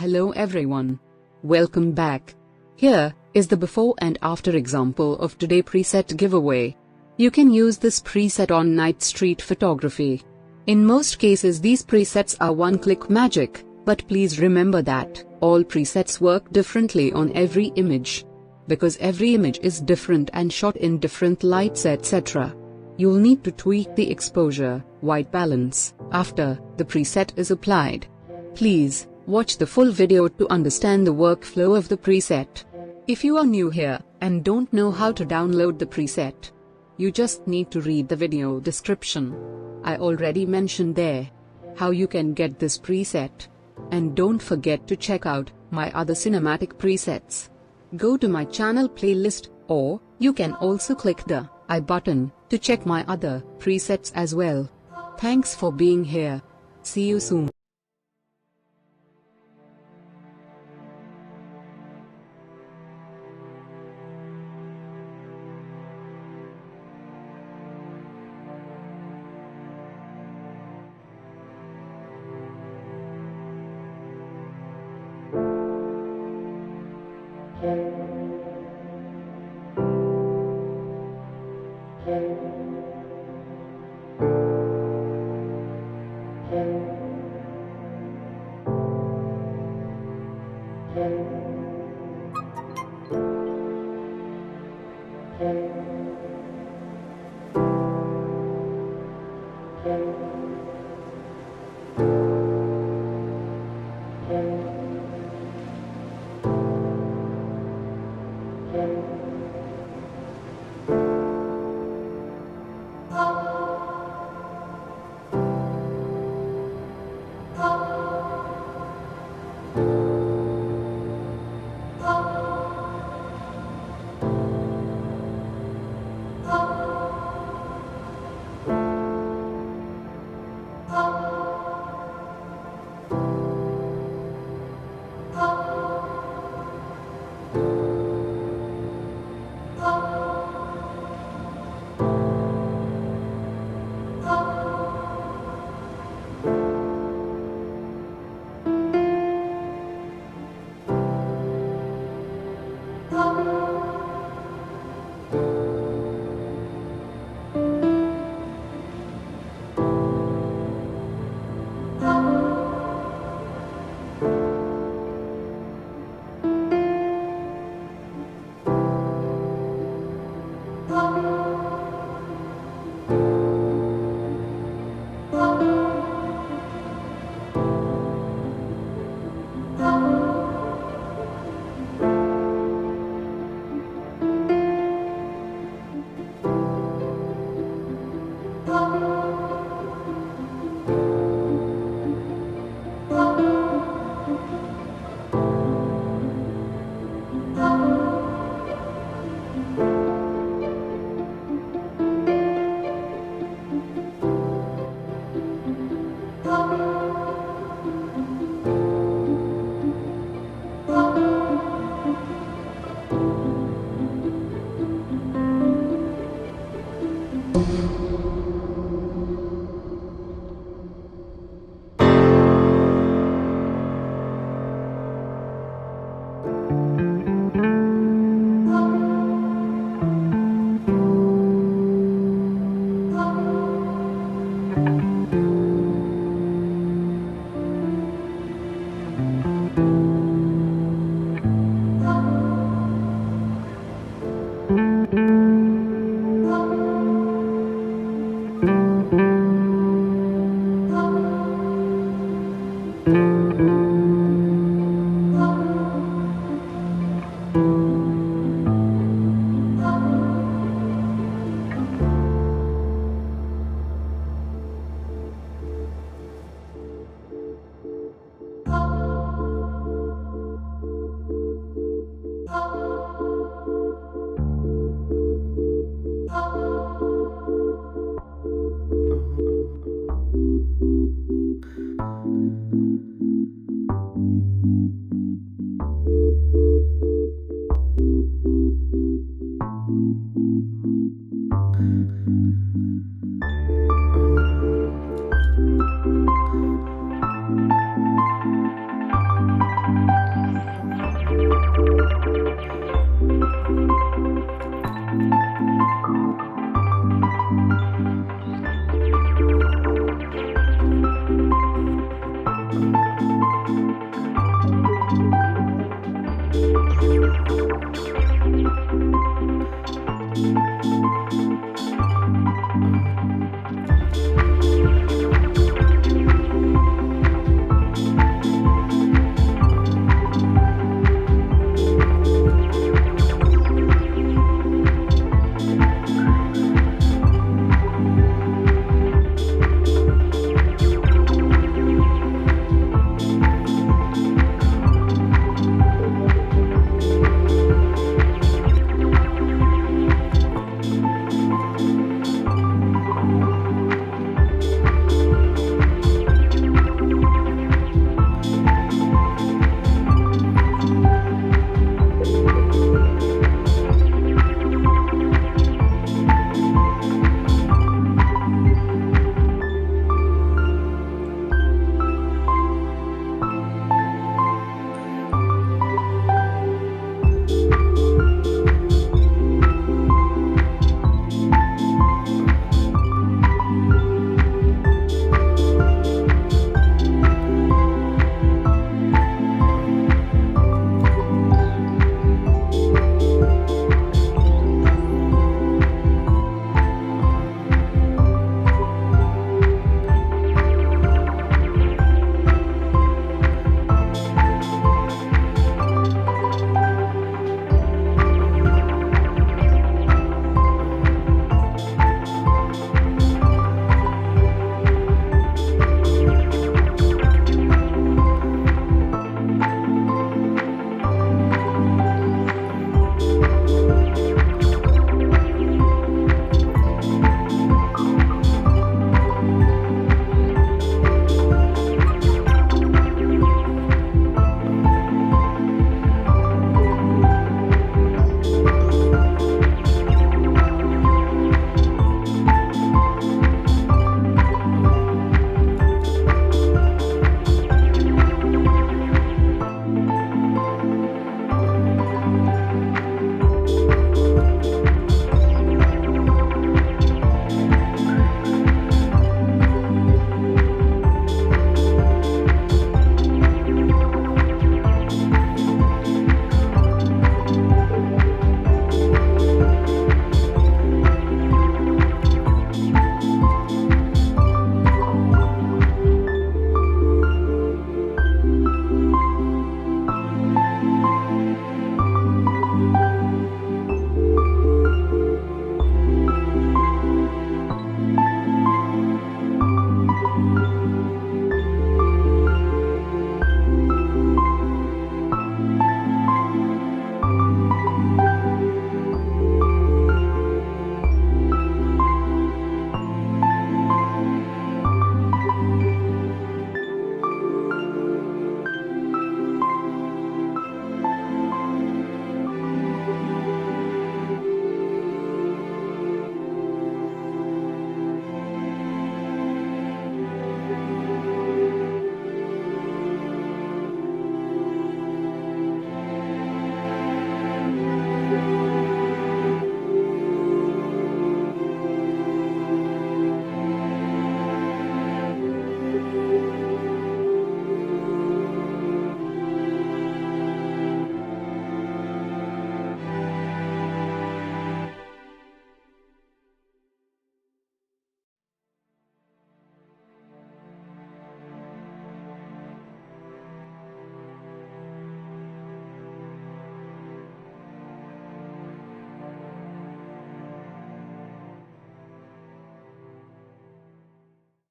Hello everyone. Welcome back. Here is the before and after example of today preset giveaway. You can use this preset on night street photography. In most cases these presets are one-click magic, but please remember that all presets work differently on every image. Because every image is different and shot in different lights etc. You'll need to tweak the exposure, white balance, after the preset is applied. Please watch the full video to understand the workflow of the preset. If you are new here and don't know how to download the preset, you just need to read the video description. I already mentioned there how you can get this preset. And don't forget to check out my other cinematic presets. Go to my channel playlist, or you can also click the I button to check my other presets as well. Thanks for being here. See you soon.